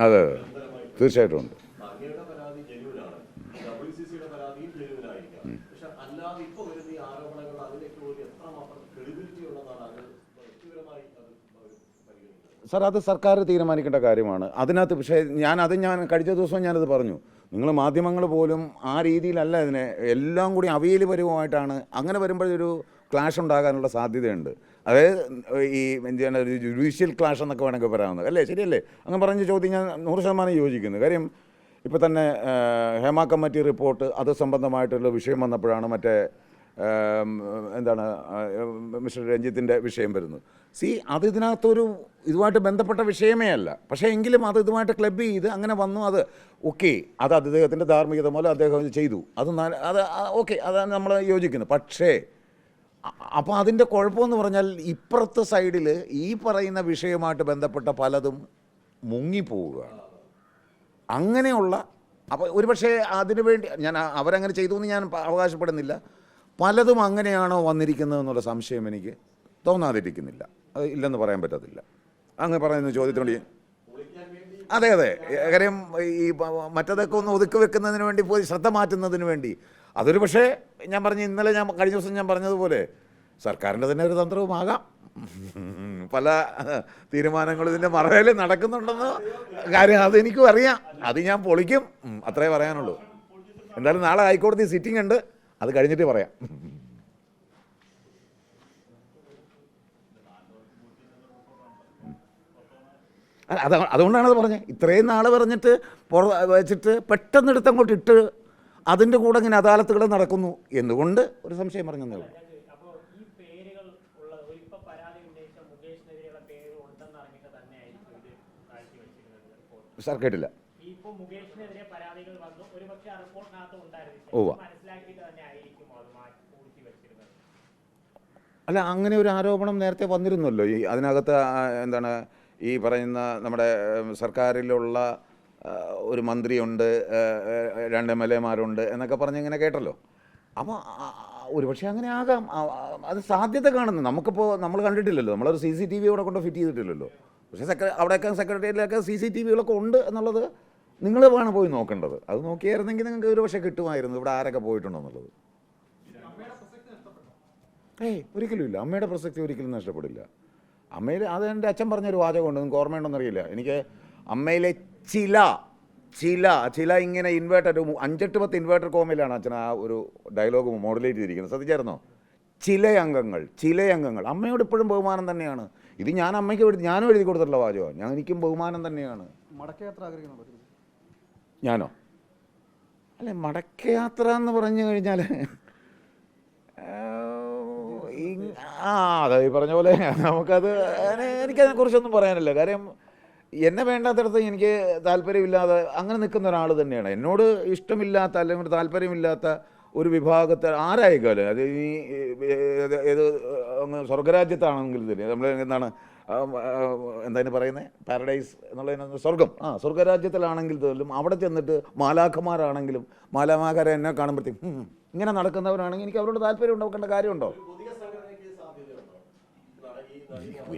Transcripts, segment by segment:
അതെ തീർച്ചയായിട്ടും ഉണ്ട്. സാർ അത് സർക്കാർ തീരുമാനിക്കേണ്ട കാര്യമാണ് അതിനകത്ത്. പക്ഷേ ഞാൻ കഴിഞ്ഞ ദിവസം ഞാനത് പറഞ്ഞു, നിങ്ങൾ മാധ്യമങ്ങൾ പോലും ആ രീതിയിലല്ല ഇതിനെ എല്ലാം കൂടി അവയിൽ വരുമായിട്ടാണ്. അങ്ങനെ വരുമ്പോഴൊരു ക്ലാഷ് ഉണ്ടാകാനുള്ള സാധ്യതയുണ്ട്. അതായത് ഈ എന്താണ് ഒരു ജുഡീഷ്യൽ ക്ലാഷ് എന്നൊക്കെ വേണമെങ്കിൽ പറയാവുന്നത് അല്ലേ? ശരിയല്ലേ? അങ്ങനെ പറഞ്ഞ ചോദ്യം ഞാൻ 100% യോജിക്കുന്നു. കാര്യം ഇപ്പോൾ തന്നെ ഹേമ കമ്മിറ്റി റിപ്പോർട്ട് അത് സംബന്ധമായിട്ടുള്ള വിഷയം വന്നപ്പോഴാണ് മറ്റേ എന്താണ് മിസ്റ്റർ രഞ്ജിത്തിൻ്റെ വിഷയം വരുന്നത്. അത് ഇതിനകത്തൊരു ഇതുമായിട്ട് ബന്ധപ്പെട്ട വിഷയമേ അല്ല. പക്ഷേ എങ്കിലും അത് ഇതുമായിട്ട് ക്ലബ് ചെയ്ത് അങ്ങനെ വന്നു. അത് ഓക്കെ, അത് അദ്ദേഹത്തിൻ്റെ ധാർമ്മികത മൂലം അദ്ദേഹം ചെയ്തു. അത് ഓക്കെ, അതാണ് നമ്മൾ യോജിക്കുന്നത്. പക്ഷേ അപ്പോൾ അതിൻ്റെ കുഴപ്പമെന്ന് പറഞ്ഞാൽ ഇപ്പുറത്തെ സൈഡിൽ ഈ പറയുന്ന വിഷയമായിട്ട് ബന്ധപ്പെട്ട പലതും മുങ്ങിപ്പോവുകയാണ്. അങ്ങനെയുള്ള അപ്പോൾ ഒരുപക്ഷെ അതിനു വേണ്ടി ഞാൻ അവരങ്ങനെ ചെയ്തു എന്ന് ഞാൻ അവകാശപ്പെടുന്നില്ല. പലതും അങ്ങനെയാണോ വന്നിരിക്കുന്നതെന്നുള്ള സംശയം എനിക്ക് തോന്നാതിരിക്കുന്നില്ല. അത് ഇല്ലെന്ന് പറയാൻ പറ്റത്തില്ല. അങ്ങ് പറയുന്ന ചോദ്യത്തിനോട് അതെ കാര്യം ഈ മറ്റതൊക്കെ ഒന്ന് ഒതുക്കി വെക്കുന്നതിന് വേണ്ടി പോയി ശ്രദ്ധ മാറ്റുന്നതിന് വേണ്ടി അതൊരു പക്ഷേ ഞാൻ കഴിഞ്ഞ ദിവസം ഞാൻ പറഞ്ഞതുപോലെ സർക്കാരിൻ്റെ തന്നെ ഒരു തന്ത്രവുമാകാം. പല തീരുമാനങ്ങളും ഇതിൻ്റെ മറവിൽ നടക്കുന്നുണ്ടെന്ന് കാര്യം അതെനിക്കും അറിയാം. അത് ഞാൻ പൊളിക്കും, അത്രേ പറയാനുള്ളൂ. എന്തായാലും നാളെ ഹൈക്കോടതി സിറ്റിംഗ് ഉണ്ട്, അത് കഴിഞ്ഞിട്ട് പറയാം. അതുകൊണ്ടാണത് പറഞ്ഞത്. ഇത്രയും നാൾ പറഞ്ഞിട്ട് വെച്ചിട്ട് പെട്ടെന്ന് എടുത്തങ്ങോട്ട് ഇട്ട് അതിൻ്റെ കൂടെ ഇങ്ങനെ അദാലത്തുകൾ നടക്കുന്നു എന്തുകൊണ്ട് ഒരു സംശയം പറഞ്ഞതേ ഉള്ളൂ. സാർ കേട്ടില്ല. അല്ല, അങ്ങനെ ഒരു ആരോപണം നേരത്തെ വന്നിരുന്നല്ലോ. അതിനകത്ത് എന്താണ് ഈ പറയുന്ന നമ്മുടെ സർക്കാരിലുള്ള ഒരു മന്ത്രിയുണ്ട്, 2 MLA-മാരുണ്ട് എന്നൊക്കെ പറഞ്ഞ് ഇങ്ങനെ കേട്ടല്ലോ. അപ്പോൾ ഒരുപക്ഷെ അങ്ങനെ ആകാം, അത് സാധ്യത കാണുന്നു. നമ്മൾ കണ്ടിട്ടില്ലല്ലോ, നമ്മളൊരു CCTV അവിടെ കൊണ്ട് ഫിറ്റ് ചെയ്തിട്ടില്ലല്ലോ. പക്ഷേ അവിടെയൊക്കെ സെക്രട്ടേറിയറ്റിലൊക്കെ CCTV-കളൊക്കെ ഉണ്ട് എന്നുള്ളത് നിങ്ങൾ വേണം പോയി നോക്കേണ്ടത്. അത് നോക്കിയായിരുന്നെങ്കിൽ നിങ്ങൾക്ക് ഒരുപക്ഷെ കിട്ടുമായിരുന്നു ഇവിടെ ആരൊക്കെ പോയിട്ടുണ്ടോ എന്നുള്ളത്. ഒരിക്കലും ഇല്ല, അമ്മയുടെ പ്രസക്തി ഒരിക്കലും നഷ്ടപ്പെടില്ല. അമ്മയിൽ അത് എൻ്റെ അച്ഛൻ പറഞ്ഞൊരു വാചകമുണ്ട്, നിങ്ങൾക്ക് ഓർമ്മയുണ്ടെന്നറിയില്ല. എനിക്ക് അമ്മയിലെ ചില ഇങ്ങനെ ഇൻവേർട്ടർ 5-10 ഇൻവേർട്ടർ കോമയിലാണ് അച്ഛൻ ആ ഒരു ഡയലോഗ് മോഡുലേറ്റ് ചെയ്തിരിക്കുന്നത്. ശ്രദ്ധിച്ചായിരുന്നോ? ചില അംഗങ്ങൾ അമ്മയോട് ഇപ്പോഴും ബഹുമാനം തന്നെയാണ്. ഇത് ഞാനും എഴുതി കൊടുത്തിട്ടുള്ള വാചകമാണ്. എനിക്കും ബഹുമാനം തന്നെയാണ്. മടക്കയാത്ര ആഗ്രഹിക്കുന്നു ഞാനോ? അല്ലെ, മടക്കയാത്ര എന്ന് പറഞ്ഞു കഴിഞ്ഞാൽ അതെ ഈ പറഞ്ഞ പോലെ നമുക്കത് എനിക്കതിനെക്കുറിച്ചൊന്നും പറയാനില്ല. കാര്യം എന്നെ വേണ്ടാത്തടത്ത് എനിക്ക് താല്പര്യമില്ലാതെ അങ്ങനെ നിൽക്കുന്ന ഒരാൾ തന്നെയാണ്. എന്നോട് ഇഷ്ടമില്ലാത്ത അല്ലെങ്കിൽ താല്പര്യമില്ലാത്ത ഒരു വിഭാഗത്തെ ആരായിക്കാലും, അത് ഈ ഏത് സ്വർഗരാജ്യത്താണെങ്കിൽ തന്നെ നമ്മൾ എന്താണ് എന്തായാലും പറയുന്നത്, പാരഡൈസ് എന്നുള്ളതിന് സ്വർഗരാജ്യത്തിലാണെങ്കിൽ പോലും അവിടെ ചെന്നിട്ട് മാലാഖമാരാണെങ്കിലും മാലാഖമാരെ എന്നെ കാണുമ്പോഴത്തേക്കും ഇങ്ങനെ നടക്കുന്നവരാണെങ്കിൽ എനിക്ക് അവരോട് താല്പര്യം ഉണ്ടാക്കേണ്ട കാര്യമുണ്ടോ?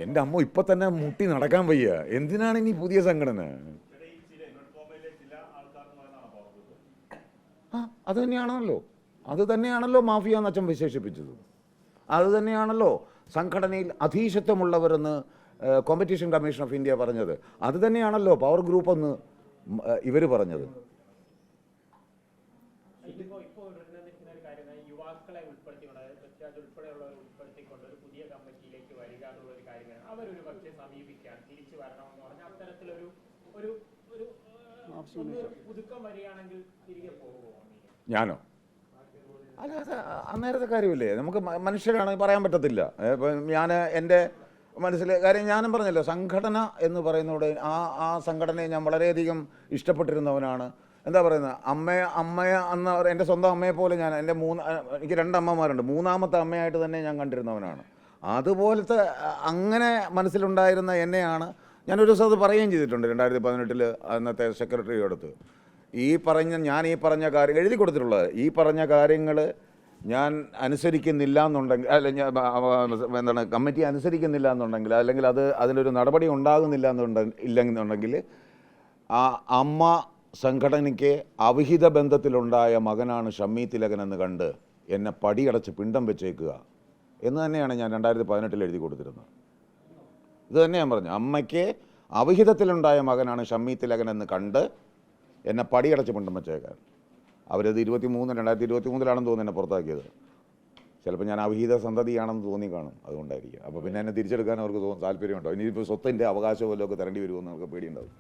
എൻ്റെ അമ്മ ഇപ്പം തന്നെ മുട്ടി നടക്കാൻ വയ്യ, എന്തിനാണ് ഇനി പുതിയ സംഘടന? അത് തന്നെയാണല്ലോ മാഫിയ എന്ന് അച്ഛൻ വിശേഷിപ്പിച്ചത്. അത് തന്നെയാണല്ലോ സംഘടനയിൽ അധീശത്വമുള്ളവരെന്ന് കോമ്പറ്റീഷൻ കമ്മീഷൻ ഓഫ് ഇന്ത്യ പറഞ്ഞത്. അത് തന്നെയാണല്ലോ പവർ ഗ്രൂപ്പ് എന്ന് ഇവർ പറഞ്ഞത്. ഞാനോ? അല്ല, അത് അന്നേരത്തെ കാര്യമില്ലേ, നമുക്ക് മനുഷ്യരാണെങ്കിൽ പറയാൻ പറ്റത്തില്ല. ഞാൻ എൻ്റെ മനസ്സിൽ കാര്യം ഞാനും പറഞ്ഞല്ലോ, സംഘടന എന്ന് പറയുന്നതോടെ ആ സംഘടനയെ ഞാൻ വളരെയധികം ഇഷ്ടപ്പെട്ടിരുന്നവനാണ്. എന്താ പറയുന്നത്, അമ്മയെ അന്ന് എൻ്റെ സ്വന്തം അമ്മയെ പോലെ എനിക്ക് 2 അമ്മമാരുണ്ട്, 3ാമത്തെ അമ്മയായിട്ട് തന്നെ ഞാൻ കണ്ടിരുന്നവനാണ്. അതുപോലത്തെ അങ്ങനെ മനസ്സിലുണ്ടായിരുന്ന എന്നെയാണ് ഞാനൊരു ദിവസം അത് പറയുകയും ചെയ്തിട്ടുണ്ട്. 2018 അന്നത്തെ സെക്രട്ടറിയോടത്ത് ഞാൻ ഈ പറഞ്ഞ കാര്യം എഴുതി കൊടുത്തിട്ടുള്ളത്. ഈ പറഞ്ഞ കാര്യങ്ങൾ ഞാൻ അനുസരിക്കുന്നില്ല എന്നുണ്ടെങ്കിൽ, അല്ല ഞാൻ എന്താണ് കമ്മിറ്റി അനുസരിക്കുന്നില്ല എന്നുണ്ടെങ്കിൽ, അല്ലെങ്കിൽ അതിനൊരു നടപടി ഉണ്ടാകുന്നില്ല ഇല്ലെന്നുണ്ടെങ്കിൽ ആ അമ്മ സംഘടനയ്ക്ക് അവിഹിത ബന്ധത്തിലുണ്ടായ മകനാണ് ഷമ്മി തിലകൻ എന്ന് കണ്ട് എന്നെ പടിയടച്ച് പിണ്ടം വെച്ചേക്കുക എന്ന് തന്നെയാണ് ഞാൻ 2018 എഴുതി കൊടുത്തിരുന്നത്. ഇത് തന്നെ ഞാൻ പറഞ്ഞു, അമ്മയ്ക്ക് അവിഹിതത്തിലുണ്ടായ മകനാണ് ഷമ്മി തിലകൻ എന്ന് കണ്ട് എന്നെ പടിയടച്ച് പിണ്ടം വെച്ചേക്കാൻ. അവരത് 2023-ലാണെന്ന് തോന്നുന്നു എന്നെ പുറത്താക്കിയത്. ചിലപ്പോൾ ഞാൻ അവിഹിത സന്തതിയാണെന്ന് തോന്നി കാണും, അതുകൊണ്ടായിരിക്കും. അപ്പോൾ പിന്നെ എന്നെ തിരിച്ചെടുക്കാൻ അവർക്ക് താല്പര്യമുണ്ടോ? ഇനിയിപ്പോൾ സ്വത്തിൻ്റെ അവകാശം വല്ലതൊക്കെ തരേണ്ടി വരുമോ എന്ന് അവർക്ക് പേടിയുണ്ടാവും.